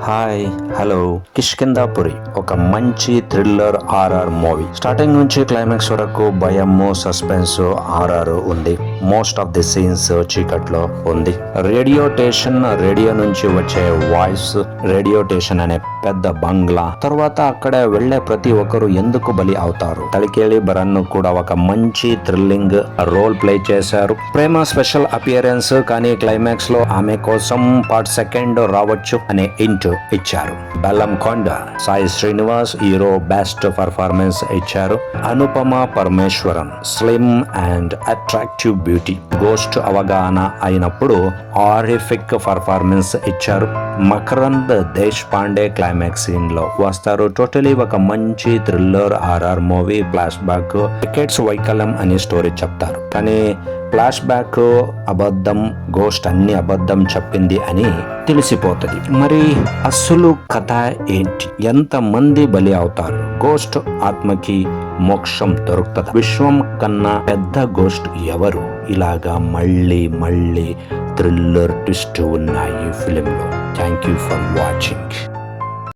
Hi hello Kishkindhapuri ఒక మంచి thriller horror movie. Starting నుంచి క్లైమాక్స్ వరకు భయము, సస్పెన్స్, హారర్ ఉంది. మోస్ట్ ఆఫ్ ది సీన్స్ చీకట్లో ఉంది. రేడియో నుంచి వచ్చే వాయిస్, రేడియోటేషన్ అనే పెద్ద బంగ్లా, తర్వాత అక్కడ వెళ్లే ప్రతి ఒక్కరు ఎందుకు బలి అవుతారు. తలికేలి బరన్ కూడా ఒక మంచి థ్రిల్లింగ్ రోల్ ప్లే చేశారు. ప్రేమ స్పెషల్ అపియరెన్స్, కానీ క్లైమాక్స్ లో ఆమె కోసం పార్ట్ సెకండ్ రావచ్చు అనే ఇంట్ ఇచ్చారు. Bellamkonda Sai Srinivas hero best performance ఇచ్చారు. Anupama Parameswaran slim and attractive beauty. Ghost అవగాహన అయినప్పుడు హారిఫిక్ పర్ఫార్మెన్స్ ఇచ్చారు. Makarand Deshpande climax scene లో వస్తారు. టోటలీ ఒక మంచి thriller horror movie. Flashback tickets వైకల్యం అనే స్టోరీ చెప్తారు, కానీ ఫ్లాష్ బ్యాక్ అబద్ధం, గోస్ట్ అన్ని అబద్ధం చెప్పింది అని తెలిసిపోతుంది. మరి అసలు కథ ఏంటి? ఎంత మంది బలి అవుతారు? గోస్ట్ ఆత్మకి మోక్షం దొరుకుతుంది? విశ్వం కన్నా పెద్ద గోస్ట్ ఎవరు? ఇలాగా మళ్ళీ థ్రిల్లర్ ట్విస్ట్ ఉన్నాయి ఫిలింలో. Thank you for watching.